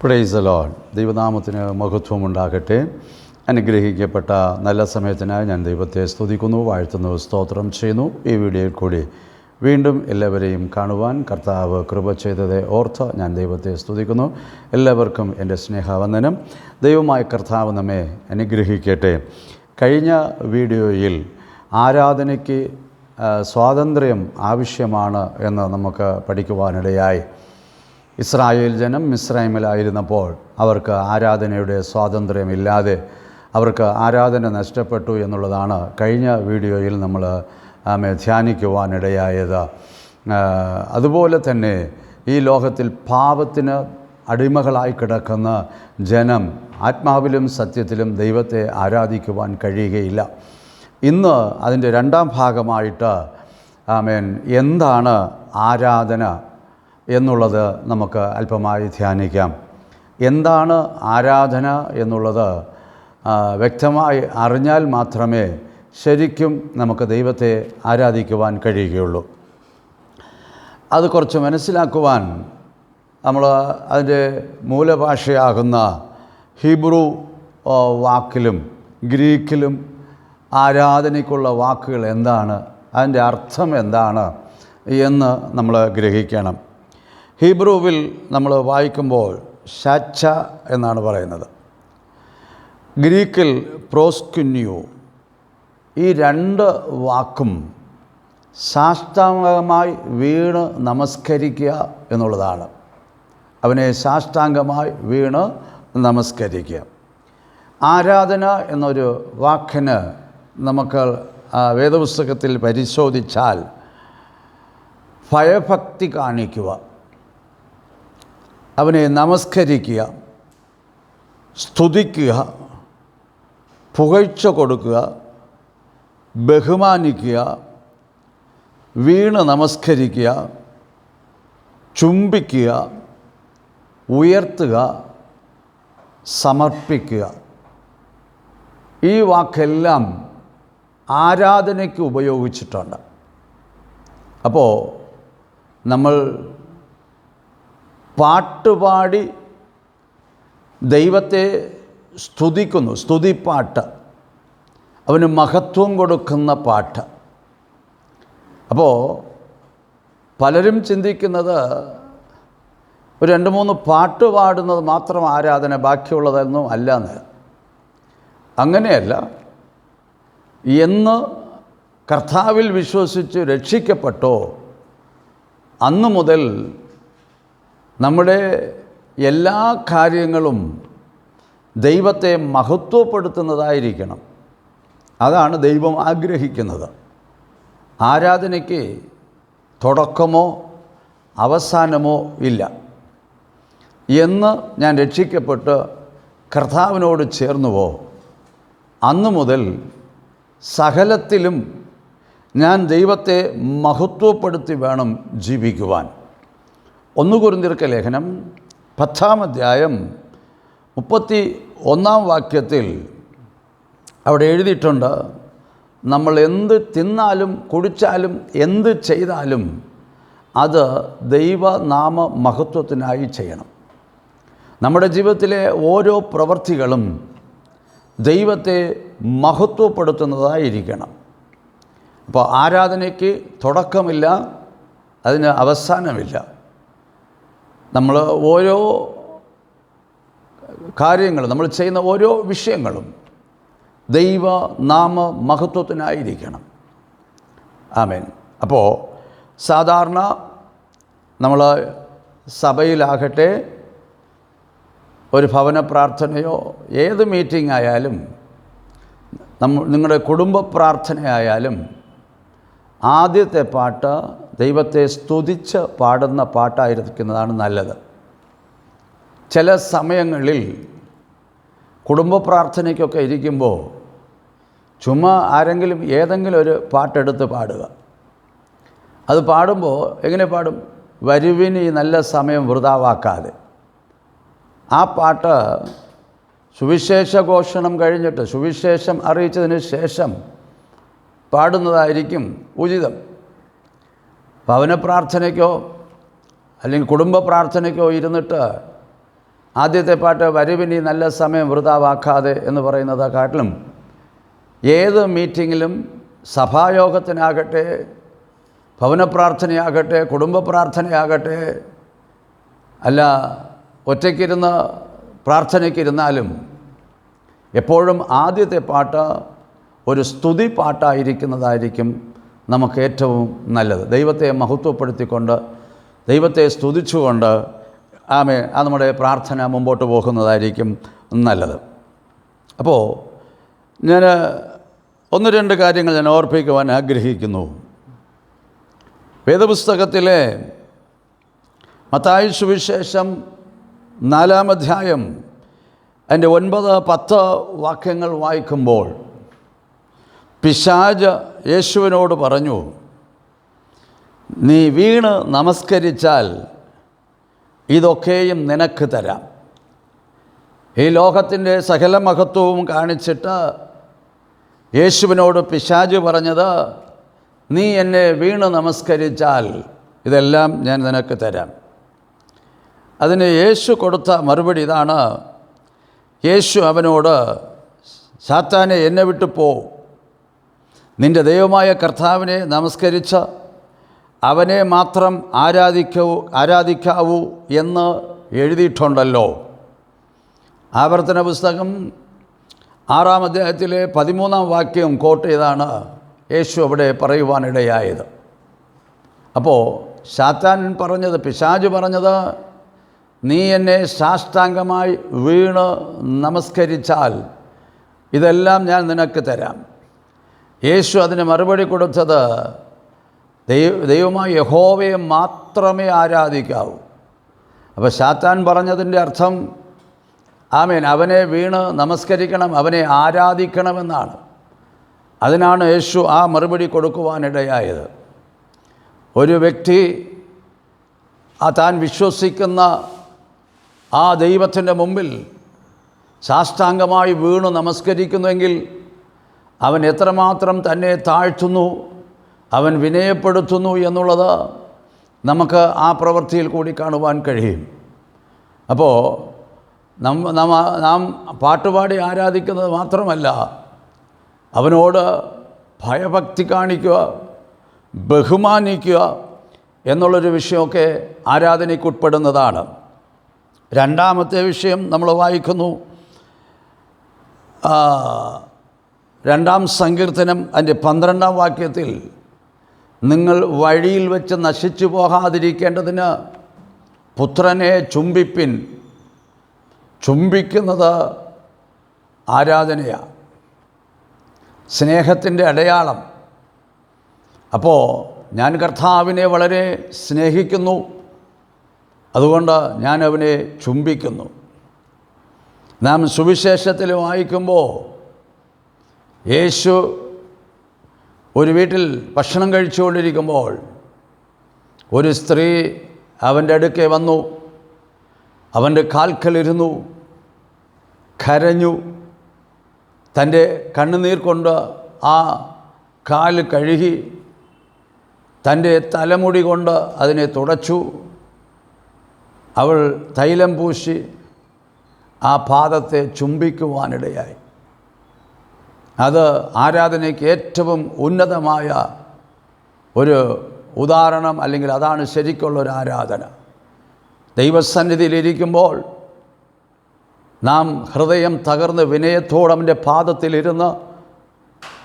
Praise the Lord. ദൈവനാമത്തിന് മഹത്വമുണ്ടാകട്ടെ. അനുഗ്രഹിക്കപ്പെട്ട നല്ല സമയത്തിനായി ഞാൻ ദൈവത്തെ സ്തുതിക്കുന്നു, വാഴ്ത്തുന്നു, സ്തോത്രം ചെയ്യുന്നു. ഈ വീഡിയോയിൽ കൂടി വീണ്ടും എല്ലാവരെയും കാണുവാൻ കർത്താവ് കൃപ ചെയ്തതെ ഓർത്ത് ഞാൻ ദൈവത്തെ സ്തുതിക്കുന്നു. എല്ലാവർക്കും എൻ്റെ സ്നേഹവന്ദനം. ദൈവമായ കർത്താവ് നമ്മെ അനുഗ്രഹിക്കട്ടെ. കഴിഞ്ഞ വീഡിയോയിൽ ആരാധനയ്ക്ക് സ്വാതന്ത്ര്യം ആവശ്യമാണ് എന്ന് നമുക്ക് പഠിക്കുവാനിടയായി. ഇസ്രായേൽ ജനം മിസ്രൈമിലായിരുന്നപ്പോൾ അവർക്ക് ആരാധനയുടെ സ്വാതന്ത്ര്യമില്ലാതെ അവർക്ക് ആരാധന നഷ്ടപ്പെട്ടു എന്നുള്ളതാണ് കഴിഞ്ഞ വീഡിയോയിൽ നമ്മൾ ധ്യാനിക്കുവാനിടയായത്. അതുപോലെ തന്നെ ഈ ലോകത്തിൽ പാപത്തിന് അടിമകളായി കിടക്കുന്ന ജനം ആത്മാവിലും സത്യത്തിലും ദൈവത്തെ ആരാധിക്കുവാൻ കഴിയുകയില്ല. ഇന്ന് അതിൻ്റെ രണ്ടാം ഭാഗമായിട്ട് എന്താണ് ആരാധന എന്നുള്ളത് നമുക്ക് അല്പമായി ധ്യാനിക്കാം. എന്താണ് ആരാധന എന്നുള്ളത് വ്യക്തമായി അറിഞ്ഞാൽ മാത്രമേ ശരിക്കും നമുക്ക് ദൈവത്തെ ആരാധിക്കുവാൻ കഴിയുകയുള്ളൂ. അത് കുറച്ച് മനസ്സിലാക്കുവാൻ നമ്മൾ അതിൻ്റെ മൂലഭാഷയാകുന്ന ഹീബ്രു വാക്കിലും ഗ്രീക്കിലും ആരാധനയ്ക്കുള്ള വാക്കുകൾ എന്താണ്, അതിൻ്റെ അർത്ഥം എന്താണ് എന്ന് നമ്മൾ ഗ്രഹിക്കണം. ഹീബ്രുവിൽ നമ്മൾ വായിക്കുമ്പോൾ ഷാച്ച എന്നാണ് പറയുന്നത്. ഗ്രീക്കിൽ പ്രോസ്കുന്യു. ഈ രണ്ട് വാക്കും സാഷ്ടാംഗമായി വീണ് നമസ്കരിക്കുക എന്നുള്ളതാണ്. അവനെ സാഷ്ടാംഗമായി വീണ് നമസ്കരിക്കുക. ആരാധന എന്നൊരു വാക്കിന് നമുക്ക് വേദപുസ്തകത്തിൽ പരിശോധിച്ചാൽ ഭയഭക്തി കാണിക്കുക, അവനെ നമസ്കരിക്കുക, സ്തുതിക്കുക, പുകഴ്ച കൊടുക്കുക, ബഹുമാനിക്കുക, വീണ് നമസ്കരിക്കുക, ചുംബിക്കുക, ഉയർത്തുക, സമർപ്പിക്കുക. ഈ വാക്കെല്ലാം ആരാധനയ്ക്ക് ഉപയോഗിച്ചിട്ടുണ്ട്. അപ്പോൾ നമ്മൾ പാട്ടുപാടി ദൈവത്തെ സ്തുതിക്കുന്നു, സ്തുതിപ്പാട്ട്, അവന് മഹത്വം കൊടുക്കുന്ന പാട്ട്. അപ്പോൾ പലരും ചിന്തിക്കുന്നത് ഒരു 2-3 പാട്ട് പാടുന്നത് മാത്രം ആരാധന, ബാക്കിയുള്ളതൊന്നും അല്ലെന്ന്. അങ്ങനെയല്ല. എന്ന് കർത്താവിൽ വിശ്വസിച്ച് രക്ഷിക്കപ്പെട്ടോ അന്നു മുതൽ നമ്മുടെ എല്ലാ കാര്യങ്ങളും ദൈവത്തെ മഹത്വപ്പെടുത്തുന്നതായിരിക്കണം. അതാണ് ദൈവം ആഗ്രഹിക്കുന്നത്. ആരാധനയ്ക്ക് തുടക്കമോ അവസാനമോ ഇല്ല. എന്ന് ഞാൻ രക്ഷിക്കപ്പെട്ട് കർത്താവിനോട് ചേർന്നുവോ അന്നു മുതൽ സകലത്തിലും ഞാൻ ദൈവത്തെ മഹത്വപ്പെടുത്തി വേണം ജീവിക്കുവാൻ. 1 കൊരിന്ത്യർക്ക് ലേഖനം 10-ാം അധ്യായം 31-ാം വാക്യത്തിൽ അവിടെ എഴുതിയിട്ടുണ്ട്, നമ്മൾ എന്ത് തിന്നാലും കുടിച്ചാലും എന്ത് ചെയ്താലും അത് ദൈവനാമ മഹത്വത്തിനായി ചെയ്യണം. നമ്മുടെ ജീവിതത്തിലെ ഓരോ പ്രവൃത്തികളും ദൈവത്തെ മഹത്വപ്പെടുത്തുന്നതായിരിക്കണം. അപ്പോൾ ആരാധനയ്ക്ക് തുടക്കമില്ല, അതിന് അവസാനമില്ല. നമ്മൾ ഓരോ കാര്യങ്ങളും, നമ്മൾ ചെയ്യുന്ന ഓരോ വിഷയങ്ങളും ദൈവനാമ മഹത്വത്തിനായിരിക്കണം. ആമേൻ. അപ്പോൾ സാധാരണ നമ്മൾ സഭയിലാകട്ടെ, ഒരു ഭവന പ്രാർത്ഥനയോ ഏത് മീറ്റിംഗ് ആയാലും, നിങ്ങളുടെ കുടുംബ പ്രാർത്ഥനയായാലും ആദ്യത്തെ പാട്ട് ദൈവത്തെ സ്തുതിച്ച് പാടുന്ന പാട്ടായിരിക്കുന്നതാണ് നല്ലത്. ചില സമയങ്ങളിൽ കുടുംബ പ്രാർത്ഥനയ്ക്കൊക്കെ ഇരിക്കുമ്പോൾ ചുമ്മാ ആരെങ്കിലും ഏതെങ്കിലും ഒരു പാട്ടെടുത്ത് പാടുക. അത് പാടുമ്പോൾ എങ്ങനെ പാടും? വരുവിന് ഈ നല്ല സമയം വൃഥാവാക്കാതെ. ആ പാട്ട് സുവിശേഷ ഘോഷണം കഴിഞ്ഞിട്ട്, സുവിശേഷം അറിയിച്ചതിന് ശേഷം പാടുന്നതായിരിക്കും ഉചിതം. ഭവന പ്രാർത്ഥനയ്ക്കോ അല്ലെങ്കിൽ കുടുംബ പ്രാർത്ഥനയ്ക്കോ ഇരുന്നിട്ട് ആദ്യത്തെ പാട്ട് വരുവിനി നല്ല സമയം വൃഥാവാക്കാതെ എന്ന് പറയുന്നതിനെക്കാട്ടിലും ഏത് മീറ്റിങ്ങിലും സഭായോഗത്തിനാകട്ടെ, ഭവന പ്രാർത്ഥനയാകട്ടെ, കുടുംബ പ്രാർത്ഥനയാകട്ടെ, അല്ല ഒറ്റയ്ക്കിരുന്ന് പ്രാർത്ഥനയ്ക്കിരുന്നാലും എപ്പോഴും ആദ്യത്തെ പാട്ട് ഒരു സ്തുതി പാട്ടായിരിക്കുന്നതായിരിക്കും നമുക്ക് ഏറ്റവും നല്ലത്. ദൈവത്തെ മഹത്വപ്പെടുത്തിക്കൊണ്ട്, ദൈവത്തെ സ്തുതിച്ചുകൊണ്ട് നമ്മുടെ പ്രാർത്ഥന മുമ്പോട്ട് പോകുന്നതായിരിക്കും നല്ലത്. അപ്പോൾ ഞാൻ ഒന്ന് രണ്ട് കാര്യങ്ങൾ ഞാൻ ഓർപ്പിക്കുവാൻ ആഗ്രഹിക്കുന്നു. വേദപുസ്തകത്തിലെ മത്തായി സുവിശേഷം 4-ാം അധ്യായം അതിൻ്റെ 9-10 വാക്യങ്ങൾ വായിക്കുമ്പോൾ പിശാച് യേശുവിനോട് പറഞ്ഞു, നീ വീണ് നമസ്കരിച്ചാൽ ഇതൊക്കെയും നിനക്ക് തരാം. ഈ ലോകത്തിൻ്റെ സകല മഹത്വവും കാണിച്ചിട്ട് യേശുവിനോട് പിശാച് പറഞ്ഞത്, നീ എന്നെ വീണ് നമസ്കരിച്ചാൽ ഇതെല്ലാം ഞാൻ നിനക്ക് തരാം. അതിന് യേശു കൊടുത്ത മറുപടി ഇതാണ്. യേശു അവനോട്, സാത്താനെ, എന്നെ വിട്ടു പോ. നിൻ്റെ ദൈവമായ കർത്താവിനെ നമസ്കരിച്ച് അവനെ മാത്രം ആരാധിക്കാവൂ എന്ന് എഴുതിയിട്ടുണ്ടല്ലോ. ആവർത്തന പുസ്തകം 6-ാം അധ്യായത്തിലെ 13-ാം വാക്യം കോട്ട് ചെയ്താണ് യേശു അവിടെ പറയുവാനിടയായത്. അപ്പോൾ സാത്താൻ പറഞ്ഞത്, പിശാച് പറഞ്ഞത്, നീ എന്നെ സാഷ്ടാംഗമായി വീണ് നമസ്കരിച്ചാൽ ഇതെല്ലാം ഞാൻ നിനക്ക് തരാം. യേശു അതിന് മറുപടി കൊടുത്തത്, ദൈവമായ യഹോവയെ മാത്രമേ ആരാധിക്കാവൂ. അപ്പോൾ സാത്താൻ പറഞ്ഞതിൻ്റെ അർത്ഥം അവനെ വീണ് നമസ്കരിക്കണം, അവനെ ആരാധിക്കണമെന്നാണ്. അതിനാണ് യേശു ആ മറുപടി കൊടുക്കുവാനിടയായത്. ഒരു വ്യക്തി താൻ വിശ്വസിക്കുന്ന ആ ദൈവത്തിൻ്റെ മുമ്പിൽ സാഷ്ടാംഗമായി വീണു നമസ്കരിക്കുന്നുവെങ്കിൽ അവൻ എത്രമാത്രം തന്നെ താഴ്ത്തുന്നു, അവൻ വിനയപ്പെടുത്തുന്നു എന്നുള്ളത് നമുക്ക് ആ പ്രവൃത്തിയിൽ കൂടി കാണുവാൻ കഴിയും. അപ്പോൾ നാം പാട്ടുപാടി ആരാധിക്കുന്നത് മാത്രമല്ല, അവനോട് ഭയഭക്തി കാണിക്കുക, ബഹുമാനിക്കുക എന്നുള്ളൊരു വിഷയമൊക്കെ ആരാധനയ്ക്കുൾപ്പെടുന്നതാണ്. രണ്ടാമത്തെ വിഷയം നമ്മൾ വായിക്കുന്നു, 2-ാം സങ്കീർത്തനം അതിൻ്റെ 12-ാം വാക്യത്തിൽ, നിങ്ങൾ വഴിയിൽ വെച്ച് നശിച്ചു പോകാതിരിക്കേണ്ടതിന് പുത്രനെ ചുംബിപ്പിൻ. ചുംബിക്കുന്നത് ആരാധനയാണ്, സ്നേഹത്തിൻ്റെ അടയാളം. അപ്പോൾ ഞാൻ കർത്താവിനെ വളരെ സ്നേഹിക്കുന്നു, അതുകൊണ്ട് ഞാൻ അവനെ ചുംബിക്കുന്നു. നാം സുവിശേഷത്തിൽ വായിക്കുമ്പോൾ യേശു ഒരു വീട്ടിൽ ഭക്ഷണം കഴിച്ചുകൊണ്ടിരിക്കുമ്പോൾ ഒരു സ്ത്രീ അവൻ്റെ അടുക്കെ വന്നു, അവൻ്റെ കാൽക്കലിരുന്നു, കരഞ്ഞു, തൻ്റെ കണ്ണുനീർ കൊണ്ട് ആ കാല് കഴുകി, തൻ്റെ തലമുടി കൊണ്ട് അതിനെ തുടച്ചു, അവൾ തൈലം പൂശി ആ പാദത്തെ ചുംബിക്കുവാനിടയായി. അത് ആരാധനയ്ക്ക് ഏറ്റവും ഉന്നതമായ ഒരു ഉദാഹരണം, അല്ലെങ്കിൽ അതാണ് ശരിക്കുള്ളൊരു ആരാധന. ദൈവസന്നിധിയിലിരിക്കുമ്പോൾ നാം ഹൃദയം തകർന്ന് വിനയത്തോടെ അവൻ്റെ പാദത്തിലിരുന്ന്,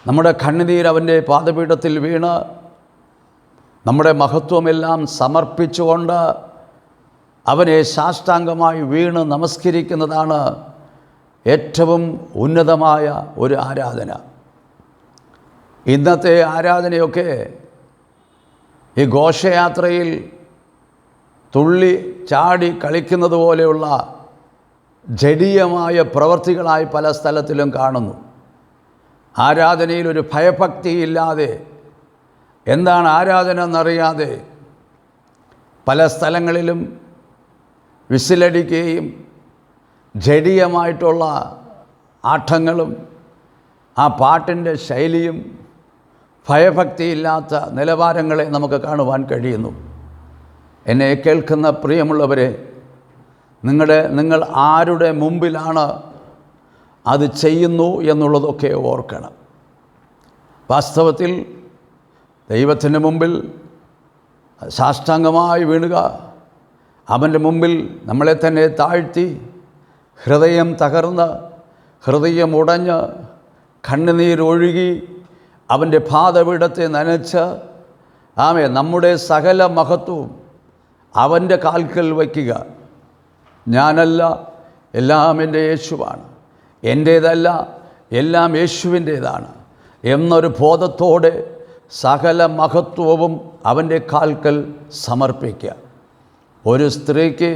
നമ്മുടെ കണ്ണുനീർ അവൻ്റെ പാദപീഠത്തിൽ വീണ്, നമ്മുടെ മഹത്വമെല്ലാം സമർപ്പിച്ചുകൊണ്ട് അവനെ സാഷ്ടാംഗമായി വീണ് നമസ്കരിക്കുന്നതാണ് ഏറ്റവും ഉന്നതമായ ഒരു ആരാധന. ഇന്നത്തെ ആരാധനയൊക്കെ ഈ ഘോഷയാത്രയിൽ തുള്ളി ചാടി കളിക്കുന്നത് പോലെയുള്ള ജഡീയമായ പ്രവൃത്തികളായി പല സ്ഥലത്തിലും കാണുന്നു. ആരാധനയിൽ ഒരു ഭയഭക്തിയില്ലാതെ, എന്താണ് ആരാധന എന്നറിയാതെ പല സ്ഥലങ്ങളിലും വിസിലടിക്കുകയും ജഡീയമായിട്ടുള്ള ആട്ടങ്ങളും ആ പാട്ടിൻ്റെ ശൈലിയും ഭയഭക്തിയില്ലാത്ത നിലവാരങ്ങളെ നമുക്ക് കാണുവാൻ കഴിയുന്നു. എന്നെ കേൾക്കുന്ന പ്രിയമുള്ളവരെ, നിങ്ങൾ ആരുടെ മുമ്പിലാണ് അത് ചെയ്യുന്നു എന്നുള്ളതൊക്കെ ഓർക്കണം. വാസ്തവത്തിൽ ദൈവത്തിൻ്റെ മുമ്പിൽ സാഷ്ടാംഗമായി വീണുക, അവൻ്റെ മുമ്പിൽ നമ്മളെ തന്നെ താഴ്ത്തി, ഹൃദയം തകർന്ന്, ഹൃദയം ഉടഞ്ഞ്, കണ്ണുനീരൊഴുകി, അവൻ്റെ പാദപീഠത്തെ നനച്ച്, നമ്മുടെ സകല മഹത്വവും അവൻ്റെ കാൽക്കൽ വയ്ക്കുക. ഞാനല്ല, എല്ലാം എൻ്റെ യേശുവാണ്, എൻ്റേതല്ല, എല്ലാം യേശുവിൻ്റേതാണ് എന്നൊരു ബോധത്തോടെ സകല മഹത്വവും അവൻ്റെ കാൽക്കൽ സമർപ്പിക്കുക. ഒരു സ്ത്രീക്ക്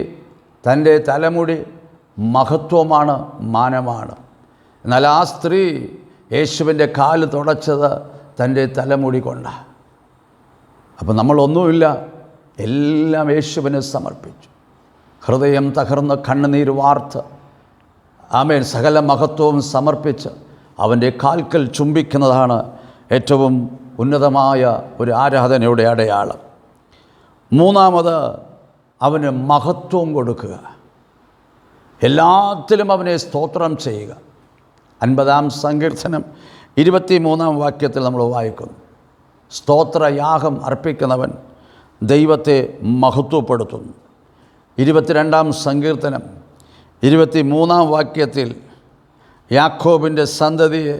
തൻ്റെ തലമുടി മഹത്വമാണ്, മാനമാണ്. എന്നാൽ ആ സ്ത്രീ യേശുവിൻ്റെ കാല് തുടച്ചത് തൻ്റെ തലമുടി കൊണ്ടാണ്. അപ്പം നമ്മളൊന്നുമില്ല, എല്ലാം യേശുവിന് സമർപ്പിച്ചു. ഹൃദയം തകർന്ന് കണ്ണുനീർ വാർത്ത് സകല മഹത്വവും സമർപ്പിച്ച് അവൻ്റെ കാൽക്കൽ ചുംബിക്കുന്നതാണ് ഏറ്റവും ഉന്നതമായ ഒരു ആരാധനയുടെ അടയാളം. മൂന്നാമത്, അവന് മഹത്വം കൊടുക്കുക. എല്ലാത്തിലും അവനെ സ്തോത്രം ചെയ്യുക. 50-ാം സങ്കീർത്തനം 23-ാം വാക്യത്തിൽ നമ്മൾ വായിക്കുന്നു, സ്തോത്രയാഗം അർപ്പിക്കുന്നവൻ ദൈവത്തെ മഹത്വപ്പെടുത്തുന്നു. 22-ാം സങ്കീർത്തനം 23-ാം വാക്യത്തിൽ യാക്കോബിൻ്റെ സന്തതിയെ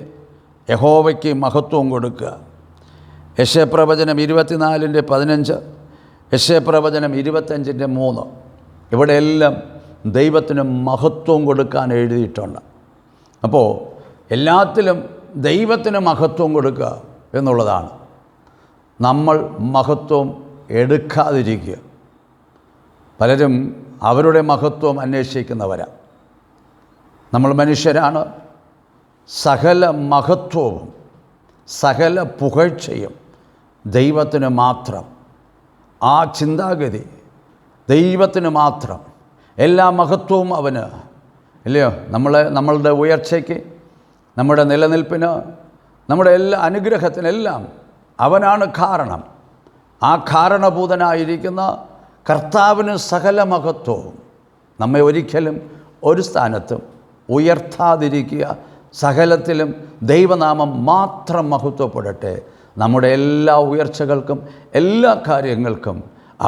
യഹോവയ്ക്ക് മഹത്വം കൊടുക്കുക. യെശയ്യാപ്രവചനം 24:15, യെശയ്യാപ്രവചനം 25:3 ഇവിടെയെല്ലാം ദൈവത്തിന് മഹത്വം കൊടുക്കാൻ എഴുതിയിട്ടുണ്ട്. അപ്പോൾ എല്ലാത്തിലും ദൈവത്തിന് മഹത്വം കൊടുക്കുക എന്നുള്ളതാണ്. നമ്മൾ മഹത്വം എടുക്കാതിരിക്കുക. പലരും അവരുടെ മഹത്വം അന്വേഷിക്കുന്നവരാണ്. നമ്മൾ മനുഷ്യരാണ്. സകല മഹത്വവും സകല പുകഴ്ചയും ദൈവത്തിന് മാത്രം. ആ ചിന്താഗതി ദൈവത്തിന് മാത്രം. എല്ലാ മഹത്വവും അവന്, ഇല്ലയോ? നമ്മളുടെ ഉയർച്ചയ്ക്ക്, നമ്മുടെ നിലനിൽപ്പിന്, നമ്മുടെ എല്ലാ അനുഗ്രഹത്തിനെല്ലാം അവനാണ് കാരണം. ആ കാരണഭൂതനായിരിക്കുന്ന കർത്താവിന് സകല മഹത്വവും. നമ്മെ ഒരിക്കലും ഒരു സ്ഥാനത്തും ഉയർത്താതിരിക്കുക. സകലത്തിലും ദൈവനാമം മാത്രം മഹത്വപ്പെടട്ടെ. നമ്മുടെ എല്ലാ ഉയർച്ചകൾക്കും എല്ലാ കാര്യങ്ങൾക്കും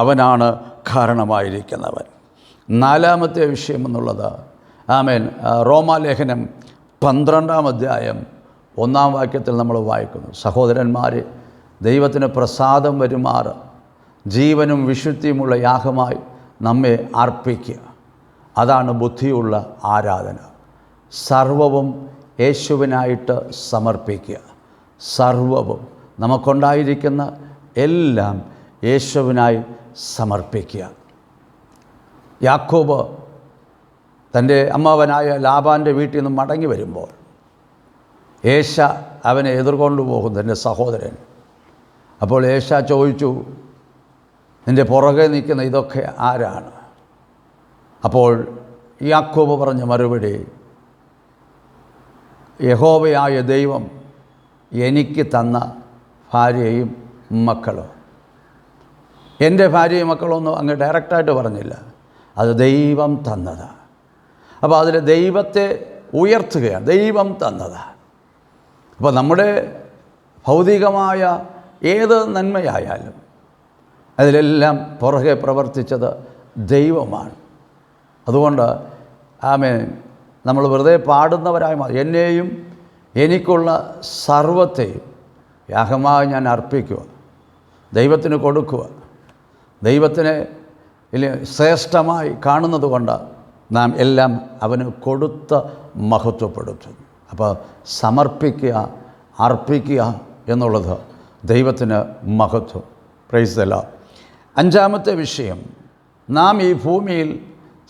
അവനാണ് കാരണമായിരിക്കുന്നവൻ. 4-ാമത്തെ വിഷയം എന്നുള്ളത് റോമാലേഖനം 12-ാം അധ്യായം 1-ാം വാക്യത്തിൽ നമ്മൾ വായിക്കുന്നു, സഹോദരന്മാരെ, ദൈവത്തിന് പ്രസാദം വരുമാറ് ജീവനും വിശുദ്ധിയുമുള്ള യാഗമായി നമ്മെ അർപ്പിക്കുക. അതാണ് ബുദ്ധിയുള്ള ആരാധന. സർവവും യേശുവിനായിട്ട് സമർപ്പിക്കുക. സർവവും നമുക്കുണ്ടായിരിക്കുന്ന എല്ലാം യേശുവിനായി സമർപ്പിക്കുക. യാക്കോബ് തൻ്റെ അമ്മാവനായ ലാബാൻ്റെ വീട്ടിൽ നിന്ന് മടങ്ങി വരുമ്പോൾ ഏശ അവനെ എതിർകൊണ്ടു പോകും, തൻ്റെ സഹോദരൻ. അപ്പോൾ ഏശ ചോദിച്ചു, നിൻ്റെ പുറകെ നിൽക്കുന്ന ഇതൊക്കെ ആരാണ്? അപ്പോൾ യാക്കോബ് പറഞ്ഞ മറുപടി, യഹോവയായ ദൈവം എനിക്ക് തന്ന ഭാര്യയും മക്കളും. എൻ്റെ ഭാര്യയും മക്കളൊന്നും അങ്ങ് ഡയറക്റ്റായിട്ട് പറഞ്ഞില്ല, അത് ദൈവം തന്നതാണ്. അപ്പോൾ അതിൽ ദൈവത്തെ ഉയർത്തുകയാണ്, ദൈവം തന്നതാണ്. അപ്പോൾ നമ്മുടെ ഭൗതികമായ ഏത് നന്മയായാലും അതിലെല്ലാം പുറകെ പ്രവർത്തിച്ചത് ദൈവമാണ്. അതുകൊണ്ട് നമ്മൾ വെറുതെ പാടുന്നവരായി മാറി. എന്നെയും എനിക്കുള്ള സർവത്തെയും യാഗമായി ഞാൻ അർപ്പിക്കുക, ദൈവത്തിന് കൊടുക്കുക. ദൈവത്തിനെ ശ്രേഷ്ഠമായി കാണുന്നത് കൊണ്ട് നാം എല്ലാം അവന് കൊടുത്ത് മഹത്വപ്പെടുത്തും. അപ്പോൾ സമർപ്പിക്കുക, അർപ്പിക്കുക എന്നുള്ളത് ദൈവത്തിന് മഹത്വം. Praise the Lord. 5-ാമത്തെ വിഷയം, നാം ഈ ഭൂമിയിൽ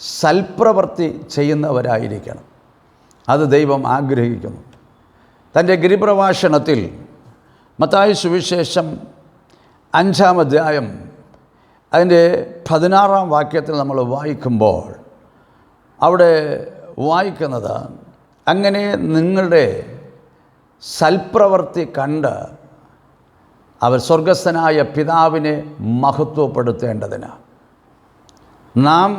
സൽപ്രവൃത്തി ചെയ്യുന്നവരായിരിക്കണം. അത് ദൈവം ആഗ്രഹിക്കുന്നു. തൻ്റെ ഗിരിപ്രഭാഷണത്തിൽ മത്തായി സുവിശേഷം 5-ാം അധ്യായം അതിൻ്റെ 16-ാം വാക്യത്തിൽ നമ്മൾ വായിക്കുമ്പോൾ അവിടെ വായിക്കുന്നത്, അങ്ങനെ നിങ്ങളുടെ സൽപ്രവൃത്തി കണ്ട് അവർ സ്വർഗസ്ഥനായ പിതാവിനെ മഹത്വപ്പെടുത്തേണ്ടതിന് നാം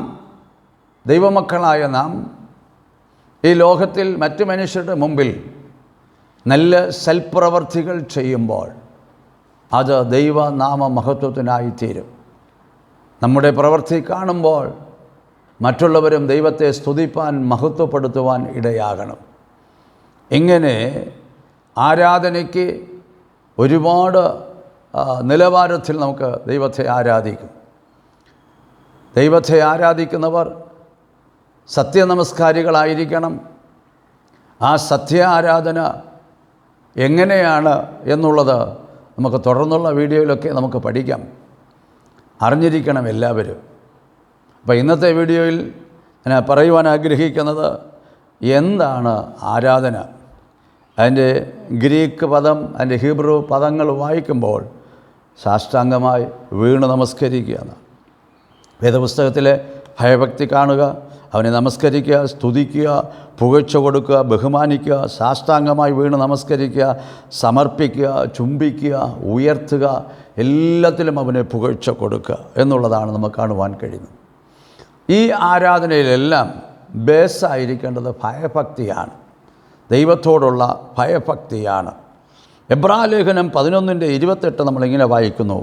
ദൈവമക്കളായ നാം ഈ ലോകത്തിൽ മറ്റു മനുഷ്യരുടെ മുമ്പിൽ നല്ല സൽപ്രവർത്തികൾ ചെയ്യുമ്പോൾ അത് ദൈവനാമ മഹത്വത്തിനായിത്തീരും. നമ്മുടെ പ്രവൃത്തി കാണുമ്പോൾ മറ്റുള്ളവരും ദൈവത്തെ സ്തുതിപ്പാൻ മഹത്വപ്പെടുത്തുവാൻ ഇടയാകണം. ഇങ്ങനെ ആരാധനയ്ക്ക് ഒരുപാട് നിലവാരത്തിൽ നമുക്ക് ദൈവത്തെ ആരാധിക്കും. ദൈവത്തെ ആരാധിക്കുന്നവർ സത്യനമസ്കാരികളായിരിക്കണം. ആ സത്യ ആരാധന എങ്ങനെയാണ് എന്നുള്ളത് നമുക്ക് തുടർന്നുള്ള വീഡിയോയിലൊക്കെ നമുക്ക് പഠിക്കാം, അറിഞ്ഞിരിക്കണം എല്ലാവരും. അപ്പോൾ ഇന്നത്തെ വീഡിയോയിൽ ഞാൻ പറയുവാൻ ആഗ്രഹിക്കുന്നത് എന്താണ് ആരാധന. അതിൻ്റെ ഗ്രീക്ക് പദം, അതിൻ്റെ ഹീബ്രു പദങ്ങൾ വായിക്കുമ്പോൾ സാഷ്ടാംഗമായി വീണ് നമസ്കരിക്കുക. വേദപുസ്തകത്തിലെ ഭയഭക്തി കാണുക, അവനെ നമസ്കരിക്കുക, സ്തുതിക്കുക, പുകഴ്ച കൊടുക്കുക, ബഹുമാനിക്കുക, സാഷ്ടാംഗമായി വീണ് നമസ്കരിക്കുക, സമർപ്പിക്കുക, ചുംബിക്കുക, ഉയർത്തുക, എല്ലാത്തിലും അവനെ പുകഴ്ച കൊടുക്കുക എന്നുള്ളതാണ് നമുക്ക് കാണുവാൻ കഴിയുന്നത്. ഈ ആരാധനയിലെല്ലാം ബേസായിരിക്കേണ്ടത് ഭയഭക്തിയാണ്, ദൈവത്തോടുള്ള ഭയഭക്തിയാണ്. എബ്രായലേഖനം 11:28 നമ്മളിങ്ങനെ വായിക്കുന്നു: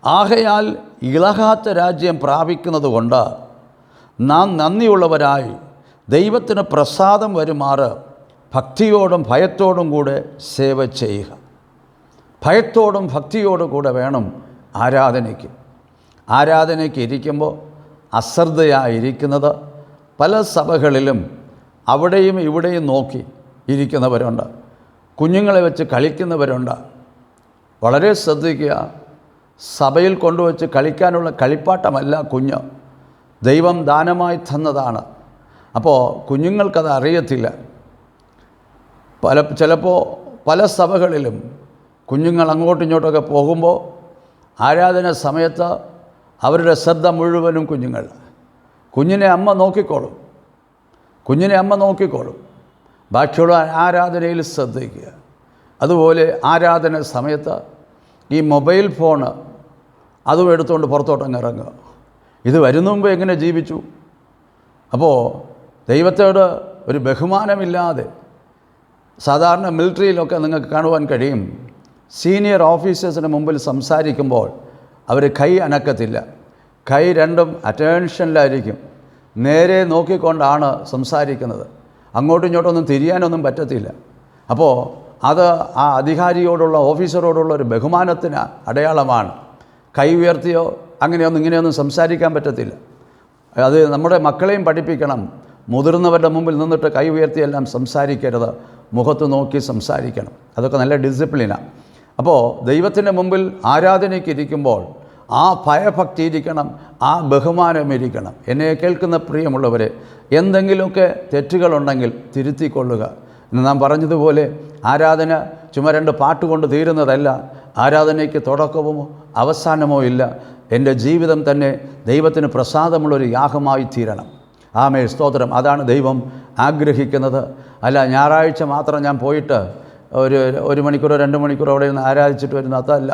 ആകയാൽ ഇളകാത്ത രാജ്യം പ്രാപിക്കുന്നത് കൊണ്ട് നാം നന്ദിയുള്ളവരായി ദൈവത്തിന് പ്രസാദം വരുമാറ് ഭക്തിയോടും ഭയത്തോടും കൂടെ സേവ ചെയ്യുക. ഭയത്തോടും ഭക്തിയോടും കൂടെ വേണം ആരാധനയ്ക്ക്. ആരാധനയ്ക്ക് ഇരിക്കുമ്പോൾ അശ്രദ്ധയായിരിക്കുന്നത് പല സഭകളിലും അവിടെയും ഇവിടെയും നോക്കി ഇരിക്കുന്നവരുണ്ട്. കുഞ്ഞുങ്ങളെ വെച്ച് കളിക്കുന്നവരുണ്ട്. വളരെ ശ്രദ്ധിക്കുക. സഭയിൽ കൊണ്ടുവച്ച് കളിക്കാനുള്ള കളിപ്പാട്ടമല്ല കുഞ്ഞ്, ദൈവം ദാനമായി തന്നതാണ്. അപ്പോൾ കുഞ്ഞുങ്ങൾക്കത് അറിയത്തില്ല. ചിലപ്പോൾ പല സഭകളിലും കുഞ്ഞുങ്ങൾ അങ്ങോട്ടും ഇങ്ങോട്ടൊക്കെ പോകുമ്പോൾ ആരാധന സമയത്ത് അവരുടെ ശ്രദ്ധ മുഴുവനും കുഞ്ഞിനെ അമ്മ നോക്കിക്കോളും, ബാക്കിയുള്ള ആരാധനയിൽ ശ്രദ്ധിക്കുക. അതുപോലെ ആരാധന സമയത്ത് ഈ മൊബൈൽ ഫോണ് അതും എടുത്തുകൊണ്ട് പുറത്തോട്ടങ്ങ് ഇറങ്ങുക. ഇത് വരുന്ന മുമ്പ് എങ്ങനെ ജീവിച്ചു? അപ്പോൾ ദൈവത്തോട് ഒരു ബഹുമാനമില്ലാതെ, സാധാരണ മിലിറ്ററിയിലൊക്കെ നിങ്ങൾക്ക് കാണുവാൻ കഴിയും, സീനിയർ ഓഫീസേഴ്സിന് മുമ്പിൽ സംസാരിക്കുമ്പോൾ അവർ കൈ അനക്കത്തില്ല, കൈ രണ്ടും അറ്റൻഷനിലായിരിക്കും, നേരെ നോക്കിക്കൊണ്ടാണ് സംസാരിക്കുന്നത്. അങ്ങോട്ടും ഇങ്ങോട്ടൊന്നും തിരിയാനൊന്നും പറ്റത്തില്ല. അപ്പോൾ അത് ആ അധികാരിയോടുള്ള, ഓഫീസറോടുള്ള ഒരു ബഹുമാനത്തിന് അടയാളമാണ്. കൈ ഉയർത്തിയോ അങ്ങനെയൊന്നും ഇങ്ങനെയൊന്നും സംസാരിക്കാൻ പറ്റത്തില്ല. അത് നമ്മുടെ മക്കളെയും പഠിപ്പിക്കണം. മുതിർന്നവരുടെ മുമ്പിൽ നിന്നിട്ട് കൈ ഉയർത്തിയെല്ലാം സംസാരിക്കരുത്, മുഖത്ത് നോക്കി സംസാരിക്കണം. അതൊക്കെ നല്ല ഡിസിപ്ലിനാണ്. അപ്പോൾ ദൈവത്തിൻ്റെ മുമ്പിൽ ആരാധനയ്ക്ക് ഇരിക്കുമ്പോൾ ആ ഭയഭക്തി ഇരിക്കണം, ആ ബഹുമാനം ഇരിക്കണം. എന്നെ കേൾക്കുന്ന പ്രിയമുള്ളവരെ, എന്തെങ്കിലുമൊക്കെ തെറ്റുകളുണ്ടെങ്കിൽ തിരുത്തിക്കൊള്ളുക. ഇന്ന് നാം പറഞ്ഞതുപോലെ ആരാധന ചുമ്മാ 2 പാട്ട് കൊണ്ട് തീരുന്നതല്ല. ആരാധനയ്ക്ക് തുടക്കമോ അവസാനമോ ഇല്ല. എൻ്റെ ജീവിതം തന്നെ ദൈവത്തിന് പ്രസാദമുള്ളൊരു യാഗമായി തീരണം. ആമേൻ, സ്തോത്രം. അതാണ് ദൈവം ആഗ്രഹിക്കുന്നത്. അല്ല ഞായറാഴ്ച മാത്രം ഞാൻ പോയിട്ട് ഒരു മണിക്കൂറോ 2 മണിക്കൂറോ അവിടെ നിന്ന് ആരാധിച്ചിട്ട് വരുന്ന അതല്ല.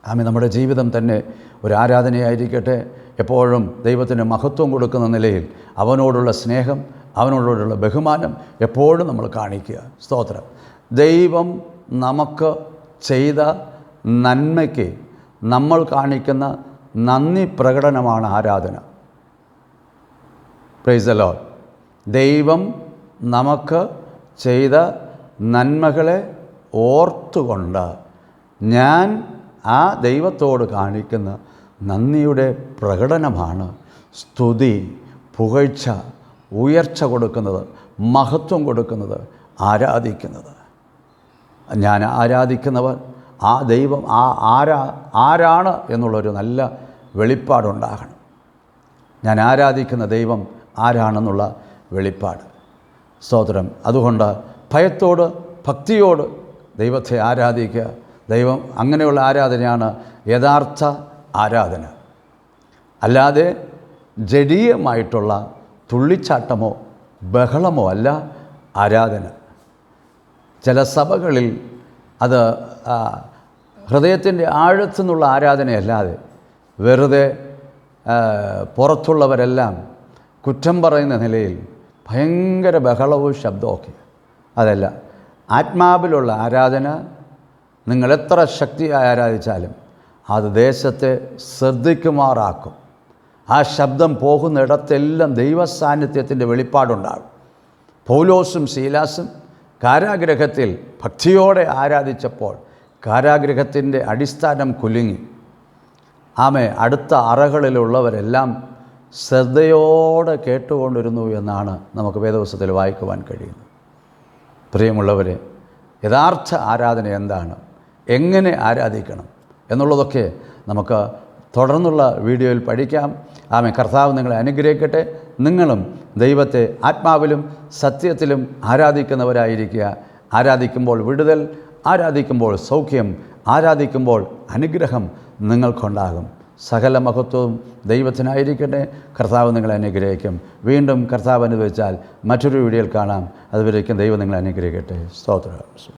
ആമേൻ, നമ്മുടെ ജീവിതം തന്നെ ഒരു ആരാധനയായിരിക്കട്ടെ. എപ്പോഴും ദൈവത്തിന് മഹത്വം കൊടുക്കുന്ന നിലയിൽ അവനോടുള്ള സ്നേഹം, അവനോടുള്ള ബഹുമാനം എപ്പോഴും നമ്മൾ കാണിക്കുക. സ്തോത്രം. ദൈവം നമുക്ക് ചെയ്ത നന്മയ്ക്ക് നമ്മൾ കാണിക്കുന്ന നന്ദി പ്രകടനമാണ് ആരാധന. Praise the Lord. ദൈവം നമുക്ക് ചെയ്ത നന്മകളെ ഓർത്തുകൊണ്ട് ഞാൻ ആ ദൈവത്തോട് കാണിക്കുന്ന നന്ദിയുടെ പ്രകടനമാണ് സ്തുതി, പുകഴ്ച, ഉയർച്ച കൊടുക്കുന്നത്, മഹത്വം കൊടുക്കുന്നത്, ആരാധിക്കുന്നത്. ഞാൻ ആരാധിക്കുന്നവർ ആ ദൈവം ആരാണ് എന്നുള്ളൊരു നല്ല വെളിപ്പാടുണ്ടാകണം. ഞാൻ ആരാധിക്കുന്ന ദൈവം ആരാണെന്നുള്ള വെളിപ്പാട്. സ്തോത്രം. അതുകൊണ്ട് ഭയത്തോട് ഭക്തിയോട് ദൈവത്തെ ആരാധിക്കുക. ദൈവം അങ്ങനെയുള്ള ആരാധനയാണ് യഥാർത്ഥ ആരാധന. അല്ലാതെ ജഡീയമായിട്ടുള്ള തുള്ളിച്ചാട്ടമോ ബഹളമോ അല്ല ആരാധന. ചില സഭകളിൽ അത് ഹൃദയത്തിൻ്റെ ആഴത്തു നിന്നുള്ള ആരാധനയല്ലാതെ വെറുതെ പുറത്തുള്ളവരെല്ലാം കുറ്റം പറയുന്ന നിലയിൽ ഭയങ്കര ബഹളവും ശബ്ദമൊക്കെ. അതല്ല, ആത്മാവിലുള്ള ആരാധന നിങ്ങളെത്ര ശക്തിയായി ആരാധിച്ചാലും അത് ദേശത്തെ ശ്രദ്ധിക്കുമാറാക്കും. ആ ശബ്ദം പോകുന്നിടത്തെല്ലാം ദൈവസാന്നിധ്യത്തിൻ്റെ വെളിപ്പാടുണ്ടാകും. പൗലോസും ശീലാസും കാരാഗൃഹത്തിൽ ഭക്തിയോടെ ആരാധിച്ചപ്പോൾ കാരാഗൃഹത്തിൻ്റെ അടിസ്ഥാനം കുലുങ്ങി. അടുത്ത അറകളിലുള്ളവരെല്ലാം ശ്രദ്ധയോടെ കേട്ടുകൊണ്ടിരുന്നു എന്നാണ് നമുക്ക് വേദപുസ്തകത്തിൽ വായിക്കുവാൻ കഴിയുന്നത്. പ്രിയമുള്ളവരെ, യഥാർത്ഥ ആരാധന എന്താണ്, എങ്ങനെ ആരാധിക്കണം എന്നുള്ളതൊക്കെ നമുക്ക് തുടർന്നുള്ള വീഡിയോയിൽ പഠിക്കാം. കർത്താവ് നിങ്ങളെ അനുഗ്രഹിക്കട്ടെ. നിങ്ങളും ദൈവത്തെ ആത്മാവിലും സത്യത്തിലും ആരാധിക്കുന്നവരായിരിക്കുക. ആരാധിക്കുമ്പോൾ വിടുതൽ, ആരാധിക്കുമ്പോൾ സൗഖ്യം, ആരാധിക്കുമ്പോൾ അനുഗ്രഹം നിങ്ങൾക്കുണ്ടാകും. സകല മഹത്വവും ദൈവത്തിനായിരിക്കട്ടെ. കർത്താവ് നിങ്ങളെ അനുഗ്രഹിക്കും. വീണ്ടും കർത്താവ് അനുവദിച്ചാൽ മറ്റൊരു വീഡിയോയിൽ കാണാം. അതുവരേക്കും ദൈവം നിങ്ങളെ അനുഗ്രഹിക്കട്ടെ. സ്തോത്രം.